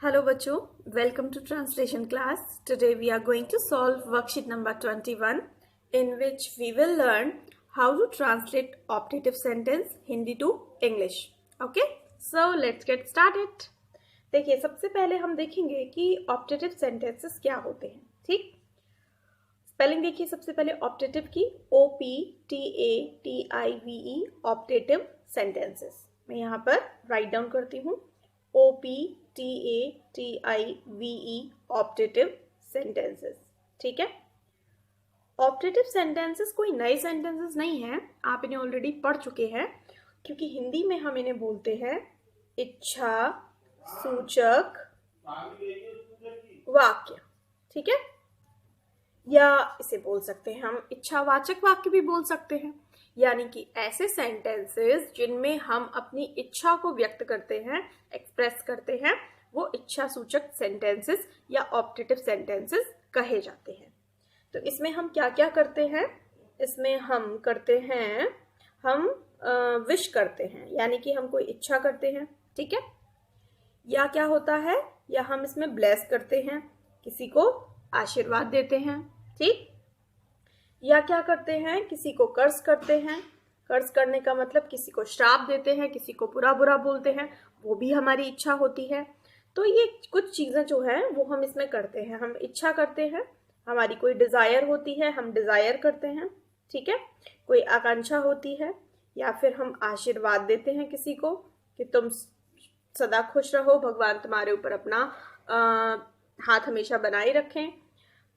Hello बच्चों, welcome to translation class. Today we are going to solve worksheet number 21 in which we will learn how to translate optative sentence Hindi to English. Okay, so let's get started. देखिए सबसे पहले हम देखेंगे कि optative sentences क्या होते हैं. ठीक, स्पेलिंग देखिए सबसे पहले ऑप्टेटिव की OPTATIVE ऑप्टेटिव सेंटेंसेस. मैं यहाँ पर राइट डाउन करती हूँ OPTATIVE ऑप्टेटिव सेंटेंसेस. ठीक है, ऑप्टेटिव सेंटेंसेस कोई नए सेंटेंसेस नहीं है, आप इन्हें ऑलरेडी पढ़ चुके हैं क्योंकि हिंदी में हम इन्हें बोलते हैं इच्छा सूचक वाक्य. ठीक है, या इसे बोल सकते हैं हम इच्छावाचक वाक्य भी बोल सकते हैं, यानी कि ऐसे सेंटेंसेस जिनमें हम अपनी इच्छा को व्यक्त करते हैं, एक्सप्रेस करते हैं, वो इच्छा सूचक सेंटेंसेस या ऑप्टेटिव सेंटेंसेस कहे जाते हैं. तो इसमें हम क्या क्या करते हैं? इसमें हम करते हैं, हम विश करते हैं, यानी कि हम कोई इच्छा करते हैं. ठीक है, या क्या होता है, या हम इसमें ब्लेस करते हैं, किसी को आशीर्वाद देते हैं. ठीक, या क्या करते हैं, किसी को कर्ज करते हैं. कर्ज करने का मतलब किसी को श्राप देते हैं, किसी को बुरा बुरा बोलते हैं, वो भी हमारी इच्छा होती है. तो ये कुछ चीजें जो है वो हम इसमें करते हैं. हम इच्छा करते हैं, हमारी कोई डिजायर होती है, हम डिजायर करते हैं. ठीक है, कोई आकांक्षा होती है, या फिर हम आशीर्वाद देते हैं किसी को कि तुम सदा खुश रहो, भगवान तुम्हारे ऊपर अपना हाथ हमेशा बनाए रखें.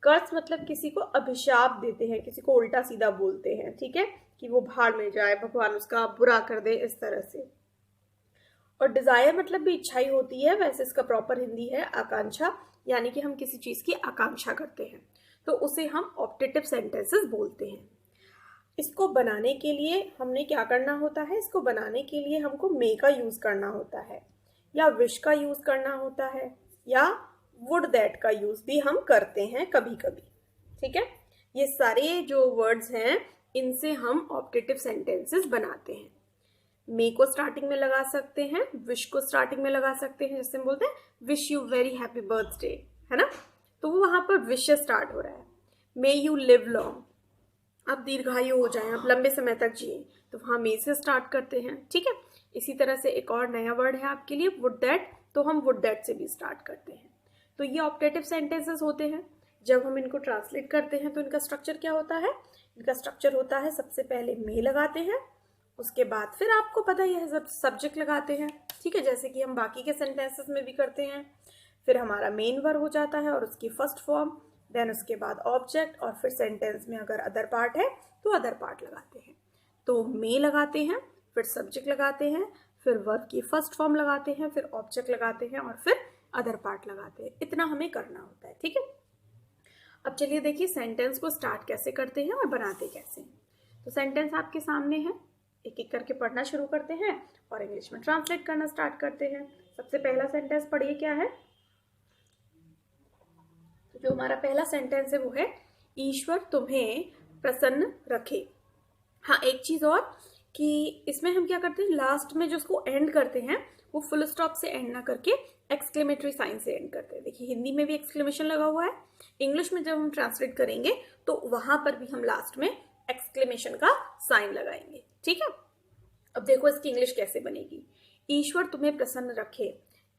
कर्ज मतलब किसी को अभिशाप देते हैं, किसी को उल्टा सीधा बोलते हैं. ठीक है, कि वो भाड़ में जाए, भगवान उसका बुरा कर दे, इस तरह से. और डिजायर मतलब भी इच्छा ही होती है, वैसे इसका प्रॉपर हिंदी है आकांक्षा, यानी कि हम किसी चीज की आकांक्षा करते हैं, तो उसे हम ऑप्टेटिव सेंटेंसेस बोलते हैं. इसको बनाने के लिए हमने क्या करना होता है? इसको बनाने के लिए हमको मे का यूज करना होता है, या विश का यूज करना होता है, या वुड दैट का यूज भी हम करते हैं कभी कभी. ठीक है, ये सारे जो वर्ड्स हैं इनसे हम ऑप्टेटिव सेंटेंसेस बनाते हैं. मे को स्टार्टिंग में लगा सकते हैं, विश को स्टार्टिंग में लगा सकते हैं, जैसे हम बोलते हैं wish you very happy birthday, है ना, तो वो वहां पर विश से स्टार्ट हो रहा है. मे यू लिव लॉन्ग, आप दीर्घायु हो जाएं, आप लंबे समय तक जिए, तो वहां मे से स्टार्ट करते हैं. ठीक है, इसी तरह से एक और नया वर्ड है आपके लिए वुड दैट, तो हम वुड दैट से भी स्टार्ट करते हैं. तो ये ऑप्टेटिव सेंटेंसेस होते हैं. जब हम इनको ट्रांसलेट करते हैं तो इनका स्ट्रक्चर क्या होता है? इनका स्ट्रक्चर होता है सबसे पहले मे लगाते हैं, उसके बाद फिर आपको पता ही है सब्जेक्ट लगाते हैं. ठीक है, जैसे कि हम बाकी के सेंटेंसेस में भी करते हैं. फिर हमारा मेन वर्ब हो जाता है और उसकी फर्स्ट फॉर्म, देन उसके बाद ऑब्जेक्ट, और फिर सेंटेंस में अगर अदर पार्ट है तो अदर पार्ट लगाते हैं. तो मे लगाते हैं, फिर सब्जेक्ट लगाते हैं, फिर वर्ब की फर्स्ट फॉर्म लगाते हैं, फिर ऑब्जेक्ट लगाते हैं, और फिर अदर पार्ट लगाते हैं. इतना हमें करना होता है. ठीक है, अब चलिए देखिए सेंटेंस को स्टार्ट कैसे करते हैं और बनाते कैसे हैं. तो सेंटेंस आपके सामने है, एक एक करके पढ़ना शुरू करते हैं और इंग्लिश में ट्रांसलेट करना स्टार्ट करते हैं. सबसे पहला सेंटेंस पढ़िए क्या है. तो जो हमारा पहला सेंटेंस है वो है ईश्वर तुम्हें प्रसन्न रखे. हाँ, एक चीज और कि इसमें हम क्या करते हैं, लास्ट में जो उसको एंड करते हैं वो फुल स्टॉप से एंड ना करके एक्सक्लेमेटरी साइन से एंड करते हैं. देखिए हिंदी में भी एक्सक्लेमेशन लगा हुआ है, इंग्लिश में जब हम ट्रांसलेट करेंगे तो वहां पर भी हम लास्ट में एक्सक्लेमेशन का साइन लगाएंगे. ठीक है, अब देखो इसकी इंग्लिश कैसे बनेगी. ईश्वर तुम्हें प्रसन्न रखे,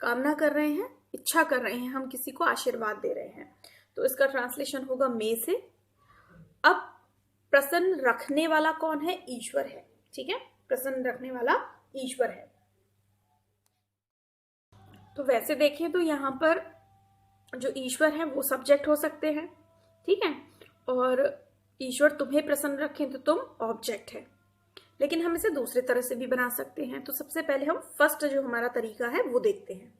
कामना कर रहे हैं, इच्छा कर रहे हैं, हम किसी को आशीर्वाद दे रहे हैं, तो इसका ट्रांसलेशन होगा मे से. अब प्रसन्न रखने वाला कौन है? ईश्वर है. ठीक है, प्रसन्न रखने वाला ईश्वर है. तो वैसे देखें तो यहाँ पर जो ईश्वर है वो सब्जेक्ट हो सकते हैं. ठीक है, और ईश्वर तुम्हें प्रसन्न रखें तो तुम ऑब्जेक्ट है. लेकिन हम इसे दूसरे तरह से भी बना सकते हैं. तो सबसे पहले हम फर्स्ट जो हमारा तरीका है वो देखते हैं.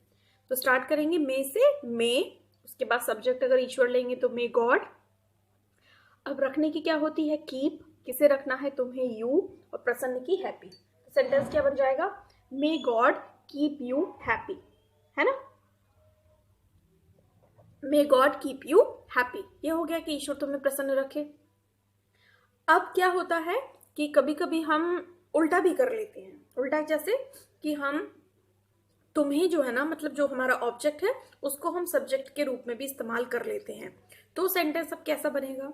तो स्टार्ट करेंगे मे से, मे, उसके बाद सब्जेक्ट अगर ईश्वर लेंगे तो मे गॉड. अब रखने की क्या होती है? कीप, किसे रखना है? तुम्हें, यू, और प्रसन्न की हैप्पी. तो सेंटेंस क्या बन जाएगा? May God keep you happy, है ना. May God keep you happy, ये हो गया कि ईश्वर तुम्हें प्रसन्न रखे. अब क्या होता है कि कभी कभी हम उल्टा भी कर लेते हैं. उल्टा जैसे कि हम तुम्हें जो है ना, मतलब जो हमारा ऑब्जेक्ट है उसको हम सब्जेक्ट के रूप में भी इस्तेमाल कर लेते हैं। तो सेंटेंस अब कैसा बनेगा?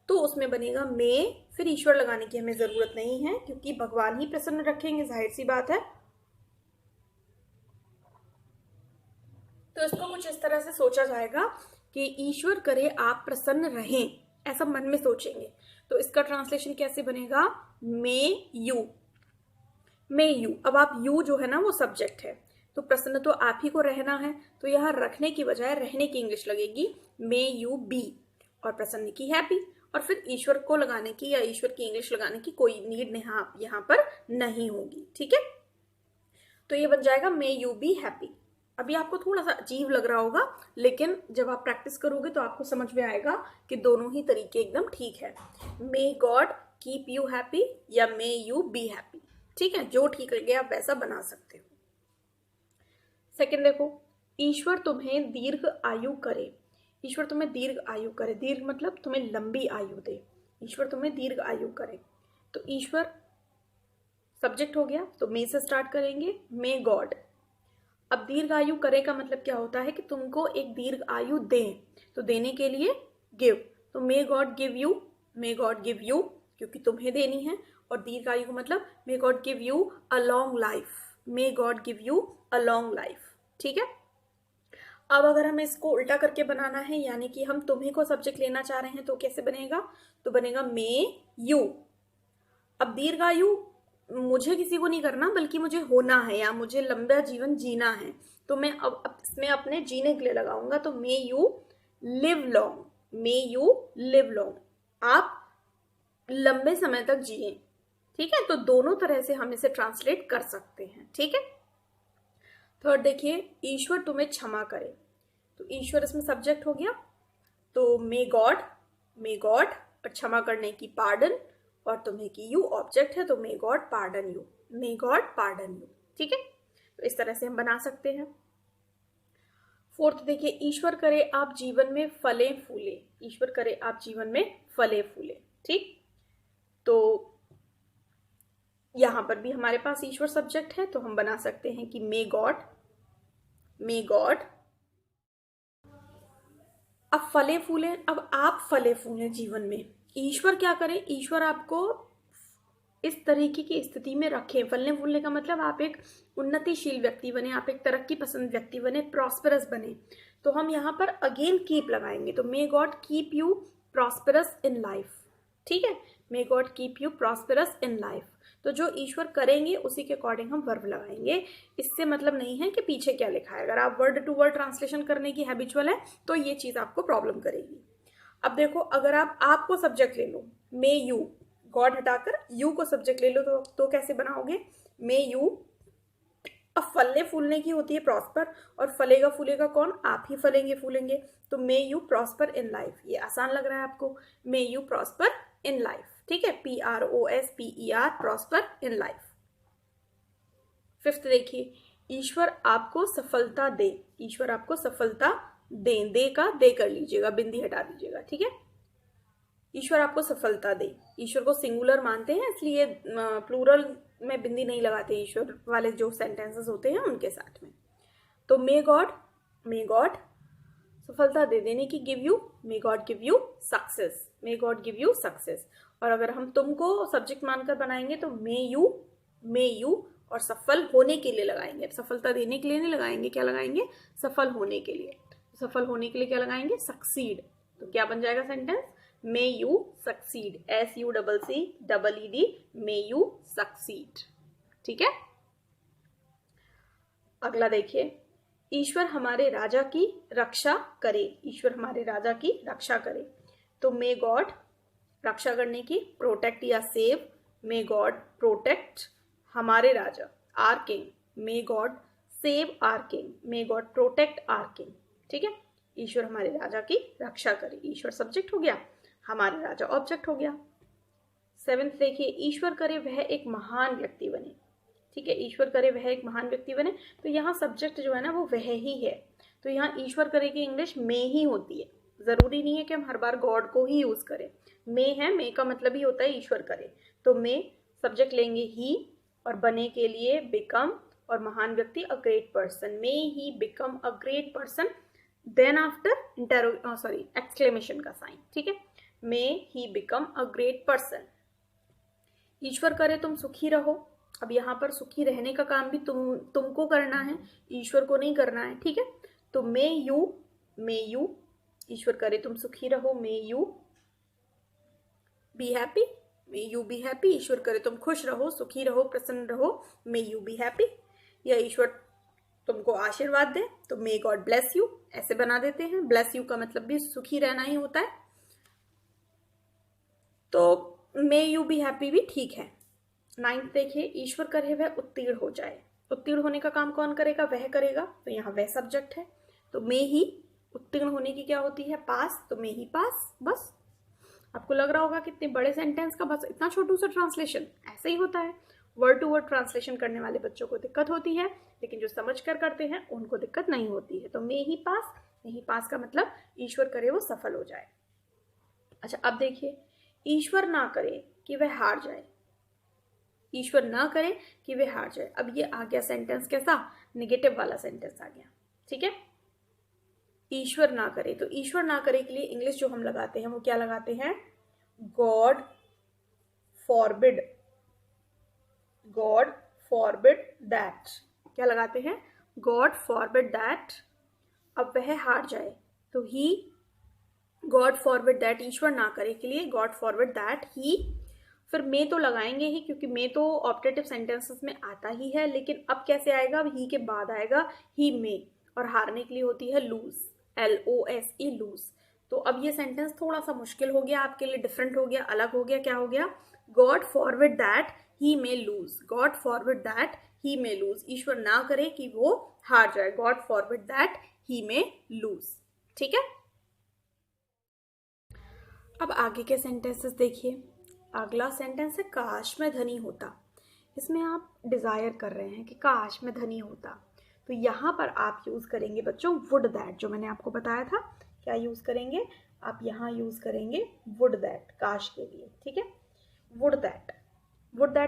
तो उसमें बनेगा मे, फिर ईश्वर लगाने की हमें जरूरत नहीं है क्योंकि भगवान ही प्रसन्न रखेंगे, जाहिर सी बात है। तो इसको कुछ इस तरह से सोचा जाएगा कि ईश्वर करे आप प्रसन्न रहें, ऐसा मन में सोचेंगे। तो इसका ट्रांसलेशन कैसे बनेगा? May you, may you. अब आप यू जो है ना वो सब्जेक्ट है, तो प्रसन्न तो आप ही को रहना है, तो यहाँ रखने की बजाय रहने की इंग्लिश लगेगी मे यू बी, और प्रसन्न की हैप्पी। और फिर ईश्वर को लगाने की या ईश्वर की इंग्लिश लगाने की कोई नीड यहाँ पर नहीं होगी, ठीक है। तो ये बन जाएगा मे यू बी हैप्पी। अभी आपको थोड़ा सा अजीब लग रहा होगा, लेकिन जब आप प्रैक्टिस करोगे तो आपको समझ में आएगा कि दोनों ही तरीके एकदम ठीक है। May God keep you happy या मे यू बी हैप्पी, ठीक है, जो ठीक लगे आप वैसा बना सकते हो। सेकंड देखो, ईश्वर तुम्हें दीर्घ आयु करे। ईश्वर तुम्हें दीर्घ आयु करे, दीर्घ मतलब तुम्हें लंबी आयु दे। ईश्वर तुम्हें दीर्घ आयु करे, तो ईश्वर सब्जेक्ट हो गया, तो मे से स्टार्ट करेंगे, मे गॉड। अब दीर्घ आयु करे का मतलब क्या होता है कि तुमको एक दीर्घ आयु दें, तो देने के लिए गिव, तो may God give you, may God give you क्योंकि तुम्हें देनी है। और दीर्घ आयु का मतलब मे God give you a long life, may God give you a long life, ठीक है। अब अगर हमें इसको उल्टा करके बनाना है, यानी कि हम तुम्हें को सब्जेक्ट लेना चाह रहे हैं, तो कैसे बनेगा? तो बनेगा मे यू। अब दीर्घायु मुझे किसी को नहीं करना, बल्कि मुझे होना है या मुझे लंबा जीवन जीना है, तो मैं अब इसमें अपने जीने के लिए लगाऊंगा, तो may you live long, may you live long, आप लंबे समय तक जिए, ठीक है। तो दोनों तरह से हम इसे ट्रांसलेट कर सकते हैं, ठीक है। थर्ड देखिए, ईश्वर तुम्हें क्षमा करे, तो ईश्वर इसमें सब्जेक्ट हो गया, तो मे गॉड, मे गॉड और क्षमा करने की पार्डन, और तुम्हें की यू ऑब्जेक्ट है, तो may God pardon you, may God pardon you, ठीक है। तो इस तरह से हम बना सकते हैं। फोर्थ देखिए, ईश्वर करे आप जीवन में फले फूले, ईश्वर करे आप जीवन में फले फूले, ठीक। तो यहां पर भी हमारे पास ईश्वर सब्जेक्ट है, तो हम बना सकते हैं कि मे गॉड, मे गॉड। अब फले फूले, अब आप फले फूले जीवन में, ईश्वर क्या करे? ईश्वर आपको इस तरीके की स्थिति में रखे। फलने फूलने का मतलब आप एक उन्नतिशील व्यक्ति बने, आप एक तरक्की पसंद व्यक्ति बने, प्रॉस्पेरस बने। तो हम यहाँ पर अगेन कीप लगाएंगे, तो may God keep you prosperous in life, ठीक है, may God keep you prosperous in life. तो जो ईश्वर करेंगे उसी के अकॉर्डिंग हम वर्ब लगाएंगे। इससे मतलब नहीं है कि पीछे क्या लिखा है, अगर आप वर्ड टू वर्ड ट्रांसलेशन करने की हैबिचुअल है तो ये चीज आपको प्रॉब्लम करेगी। अब देखो, अगर आप आपको सब्जेक्ट ले लो, मे यू, गॉड हटाकर यू को सब्जेक्ट ले लो, तो कैसे बनाओगे? May you. अब फलने फूलने की होती है प्रॉस्पर, और फलेगा फूलेगा कौन? आप ही फलेंगे फूलेंगे, तो may you prosper in life. ये आसान लग रहा है आपको, may you prosper in life, ठीक है, PROSPER, prosper in life. Fifth देखिए, ईश्वर आपको सफलता दे, ईश्वर आपको सफलता दे, दे का दे कर लीजिएगा, बिंदी हटा दीजिएगा, ठीक है। ईश्वर आपको सफलता दे, ईश्वर को सिंगुलर मानते हैं इसलिए प्लूरल में बिंदी नहीं लगाते ईश्वर वाले जो सेंटेंसेस होते हैं उनके साथ में। तो मे गॉड, मे गॉड सफलता दे, देने की give you, may God give you success, may God give you success. और अगर हम तुमको सब्जेक्ट मानकर बनाएंगे तो मे यू और सफल होने के लिए लगाएंगे, सफलता देने के लिए नहीं लगाएंगे, क्या लगाएंगे? सफल होने के लिए। सफल होने के लिए क्या लगाएंगे? सक्सीड। तो क्या बन जाएगा sentence? May you succeed, SUCCEED, may you succeed, ठीक है। अगला देखिए, ईश्वर हमारे राजा की रक्षा करे, ईश्वर हमारे राजा की रक्षा करे, तो मे गॉड रक्षा करने की, प्रोटेक्ट या सेव, मे गॉड प्रोटेक्ट हमारे राजा, our king, may God save our king, may God protect our king, ठीक है। ईश्वर हमारे राजा की रक्षा करे, ईश्वर सब्जेक्ट हो गया, हमारे राजा ऑब्जेक्ट हो गया। सेवेंथ देखिए, ईश्वर करे वह एक महान व्यक्ति बने, ठीक है, ईश्वर करे वह एक महान व्यक्ति बने, तो यहाँ सब्जेक्ट जो है ना वो वह ही है, तो यहाँ ईश्वर करे की इंग्लिश मे ही होती है, जरूरी नहीं है कि हम हर बार गॉड को ही यूज करें। मे है, मे का मतलब ही होता है ईश्वर करे, तो मे सब्जेक्ट लेंगे ही, और बने के लिए बिकम, और महान व्यक्ति a great person, may he become a great person, then after exclamation का साइन, ठीक है, may he become a great person. ईश्वर करे तुम सुखी रहो, अब यहाँ पर सुखी रहने का काम भी तुमको करना है, ईश्वर को नहीं करना है, ठीक है। तो मे यू, ईश्वर करे तुम सुखी रहो, may you be happy, may you be happy, ईश्वर करे तुम खुश रहो, सुखी रहो, प्रसन्न रहो, मे यू बी हैप्पी। या ईश्वर तुमको आशीर्वाद दे तो मे गॉड ब्लेस यू, ऐसे बना देते हैं। ब्लेस यू का मतलब भी सुखी रहना ही होता है, तो मे यू बी हैप्पी भी ठीक है। 9th देखिए, ईश्वर करे वह उत्तीर्ण हो जाए, उत्तीर्ण होने का काम कौन करेगा, वह करेगा, तो यहाँ वह सब्जेक्ट है, तो मे ही, उत्तीर्ण होने की क्या होती है, पास, तो मे ही पास। बस आपको लग रहा होगा कितने बड़े सेंटेंस का बस इतना छोटू सा ट्रांसलेशन, ऐसे ही होता है। वर्ड टू वर्ड ट्रांसलेशन करने वाले बच्चों को दिक्कत होती है, लेकिन जो समझ कर करते हैं उनको दिक्कत नहीं होती है। तो मे ही पास का मतलब ईश्वर करे वो सफल हो जाए। अच्छा अब देखिए, ईश्वर ना करे कि वह हार जाए, ईश्वर ना करे कि वह हार जाए। अब ये आ गया सेंटेंस कैसा, नेगेटिव वाला सेंटेंस आ गया, ठीक है। ईश्वर ना करे, तो ईश्वर ना करे के लिए इंग्लिश जो हम लगाते हैं वो क्या लगाते हैं, God forbid, God forbid that, क्या लगाते हैं, गॉड फॉरबिड दैट। अब वह हार जाए तो ही, गॉड फॉरबिड दैट, ईश्वर ना करे के लिए गॉड फॉरबिड दैट ही, फिर मे तो लगाएंगे ही क्योंकि मे तो ऑप्टेटिव सेंटेंसेस में आता ही है, लेकिन अब कैसे आएगा, अब ही के बाद आएगा ही मे, और हारने के लिए होती है लूज, LOSE लूज। तो अब ये सेंटेंस थोड़ा सा मुश्किल हो गया आपके लिए, डिफरेंट हो गया, अलग हो गया, क्या हो गया, God forbid that he may lose, God forbid that he may lose, ईश्वर ना करे कि वो हार जाए, God forbid that he may lose, ठीक है। अब आगे के सेंटेंसेस देखिए, अगला सेंटेंस है काश मैं धनी होता। इसमें आप डिजायर कर रहे हैं कि काश मैं धनी होता, तो यहाँ पर आप यूज करेंगे बच्चों वुड दैट, जो मैंने आपको बताया था, क्या यूज करेंगे आप, यहाँ यूज करेंगे वुड दैट काश के लिए, ठीक है, वुड दैट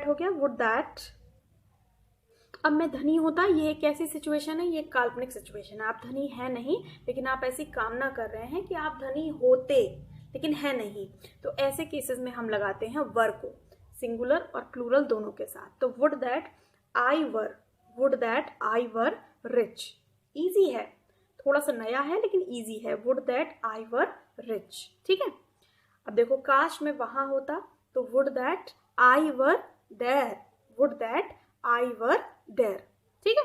हो गया, वुड दैट। अब मैं धनी होता, ये एक ऐसी सिचुएशन है, ये एक काल्पनिक सिचुएशन है, आप धनी है नहीं, लेकिन आप ऐसी कामना कर रहे हैं कि आप धनी होते, लेकिन है नहीं, तो ऐसे केसेस में हम लगाते हैं वर को, सिंगुलर और प्लूरल दोनों के साथ। तो would that I were rich, easy है, थोड़ा सा नया है लेकिन इजी है, would that I were rich, ठीक है। अब देखो, काश मैं वहां होता, तो would that I were there, would that I were there, ठीक है।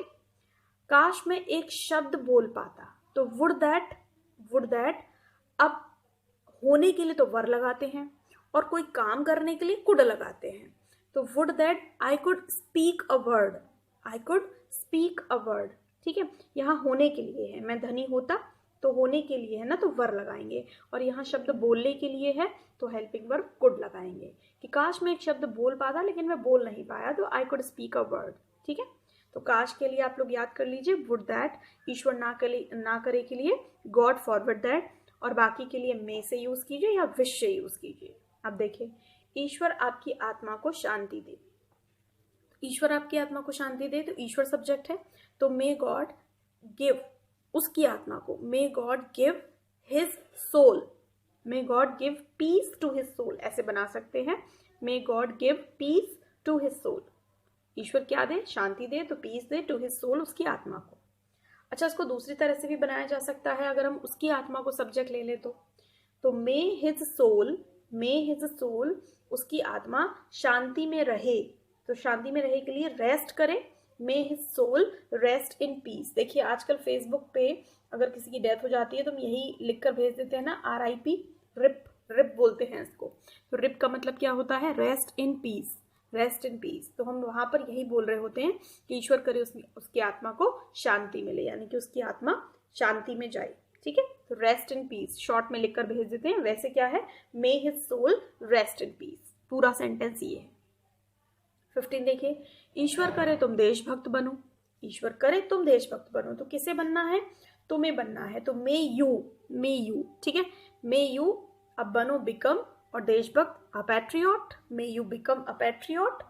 काश मैं एक शब्द बोल पाता, तो वुड दैट, अब होने के लिए तो वर लगाते हैं और कोई काम करने के लिए कुड लगाते हैं, तो would that I could speak a word, ठीक है। यहाँ होने के लिए है, मैं धनी होता तो होने के लिए है ना, तो वर लगाएंगे, और यहाँ शब्द बोलने के लिए है तो हेल्पिंग वर्ब कुड लगाएंगे, कि काश मैं एक शब्द बोल पाता लेकिन मैं बोल नहीं पाया, तो I could speak a word, ठीक है। तो काश के लिए आप लोग याद कर लीजिए वुड दैट, ईश्वर ना करे के लिए गॉड फॉरवर्ड दैट, और बाकी के लिए मे से यूज कीजिए या विश से यूज कीजिए। अब देखिए, ईश्वर आपकी आत्मा को शांति दे, ईश्वर आपकी आत्मा को शांति दे, तो ईश्वर सब्जेक्ट है, तो मे गॉड गिव, उसकी आत्मा को, may God give his soul, may God give peace to his soul, ऐसे बना सकते हैं, may God give peace to his soul, ईश्वर क्या दे, शांति दे, तो पीस दे टू हिज सोल, उसकी आत्मा को। अच्छा, इसको दूसरी तरह से भी बनाया जा सकता है, अगर हम उसकी आत्मा को सब्जेक्ट ले ले तो मे हिज सोल, उसकी आत्मा शांति में रहे, तो शांति में रहे के लिए रेस्ट करे, may his soul rest in peace. देखिए आजकल फेसबुक पे अगर किसी की डेथ हो जाती है तो हम यही लिखकर भेज देते हैं ना, RIP, रिप बोलते हैं इसको, तो रिप का मतलब क्या होता है, रेस्ट इन पीस, तो हम वहां पर यही बोल रहे होते हैं कि ईश्वर करे उसकी आत्मा को शांति मिले, यानी कि उसकी आत्मा शांति में जाए, ठीक है। तो रेस्ट इन पीस शॉर्ट में लिखकर भेज देते हैं, वैसे क्या है, may his soul rest in peace, पूरा सेंटेंस ये है। 15 देखिए, ईश्वर करे तुम देशभक्त बनो, ईश्वर करे तुम देशभक्त बनो, तो किसे बनना है, तुम्हें बनना है, तो मे यू, ठीक है, मे यू, अब बनो बिकम और देशभक्त, a patriot, may you become a patriot,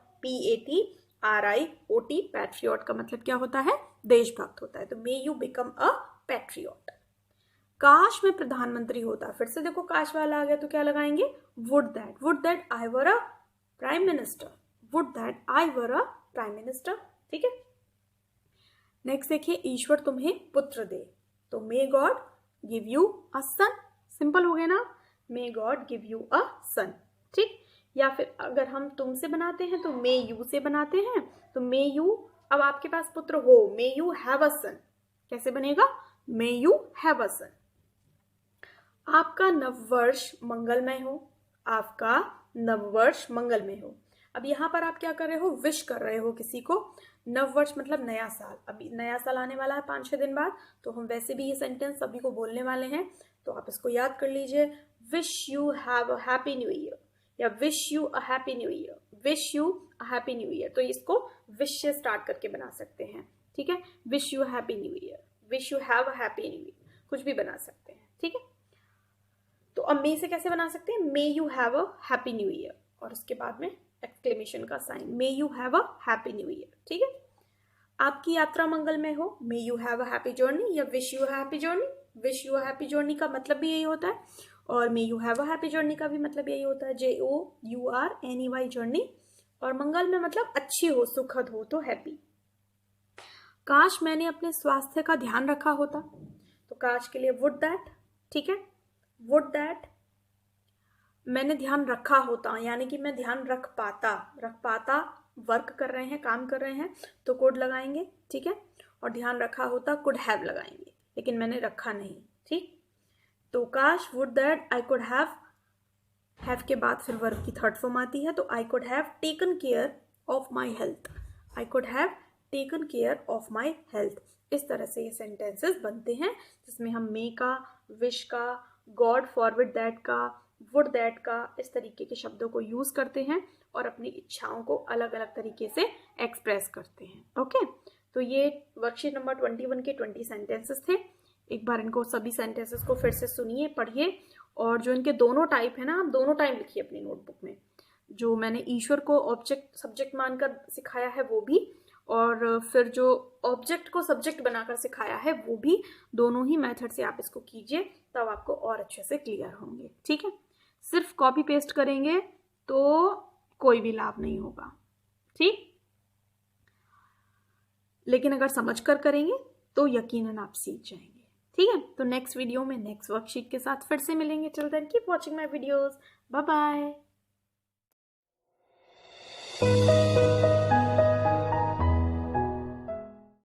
RIOT, patriot का मतलब क्या होता है? देशभक्त होता है। तो may you become a patriot. काश मैं प्रधानमंत्री होता, फिर से देखो काश वाला आ गया तो क्या लगाएंगे? Would that I were a prime minister, would that I were a prime minister. ठीक है। नेक्स्ट देखिए, ईश्वर तुम्हें पुत्र दे, तो may God give you a son. Simple हो गया ना, may God give you a son. ठीक। या फिर अगर हम तुमसे बनाते हैं तो मे यू से बनाते हैं, तो मे यू, अब आपके पास पुत्र हो, मे यू हैव अ सन, कैसे बनेगा? मे यू हैव अ सन। आपका नववर्ष मंगलमय हो, आपका नववर्ष मंगलमय हो। अब यहाँ पर आप क्या कर रहे हो? विश कर रहे हो किसी को। नववर्ष मतलब नया साल, अभी नया साल आने वाला है 5-6 दिन बाद, तो हम वैसे भी ये सेंटेंस सभी को बोलने वाले हैं, तो आप इसको याद कर लीजिए। Wish you have a happy new year, या wish you a happy new year, wish you a happy new year. तो इसको विश से स्टार्ट करके बना सकते हैं। ठीक है। Wish you happy new year, wish you have a happy new year, कुछ भी बना सकते हैं। ठीक है। तो अब मे से कैसे बना सकते हैं? May you have a happy new year, और उसके बाद में एक्सक्लेमेशन का sign, may you have a happy new year. ठीक है। आपकी यात्रा मंगलमय हो, may you have a happy journey, या wish you happy journey. Wish you happy journey का मतलब भी यही होता है, और may you have a happy journey का भी मतलब यही होता है, JOURNEY जर्नी। और मंगल में मतलब अच्छी हो, सुखद हो, तो हैप्पी। काश मैंने अपने स्वास्थ्य का ध्यान रखा होता, तो काश के लिए वुड दैट। ठीक है। वुड दैट मैंने ध्यान रखा होता, यानी कि मैं ध्यान रख पाता, वर्क कर रहे हैं, काम कर रहे हैं, तो कुड लगाएंगे। ठीक है। और ध्यान रखा होता कुड हैव लगाएंगे, लेकिन मैंने रखा नहीं। ठीक। तो काश, would that I could have के बाद फिर वर्ब की थर्ड फॉर्म आती है, तो I could have taken care of my health, I could have taken care of my health. इस तरह से ये सेंटेंसेस बनते हैं, जिसमें हम मे का, विश का, गॉड फॉरवर्ड दैट का, वुड दैट का, इस तरीके के शब्दों को यूज करते हैं और अपनी इच्छाओं को अलग अलग तरीके से एक्सप्रेस करते हैं। ओके। तो ये वर्कशीट नंबर 21 के 20 सेंटेंसेस थे। एक बार इनको सभी सेंटेंसेस को फिर से सुनिए, पढ़िए, और जो इनके दोनों टाइप है ना, आप दोनों टाइम लिखिए अपनी नोटबुक में। जो मैंने ईश्वर को ऑब्जेक्ट सब्जेक्ट मानकर सिखाया है वो भी, और फिर जो ऑब्जेक्ट को सब्जेक्ट बनाकर सिखाया है वो भी, दोनों ही मेथड से आप इसको कीजिए, तब आपको और अच्छे से क्लियर होंगे। ठीक है। सिर्फ कॉपी पेस्ट करेंगे तो कोई भी लाभ नहीं होगा। ठीक। लेकिन अगर समझ कर करेंगे तो यकीनन आप सीख जाएंगे। ठीक है। तो नेक्स्ट वीडियो में नेक्स्ट वर्कशीट के साथ फिर से मिलेंगे। Till then keep watching my videos. Bye bye.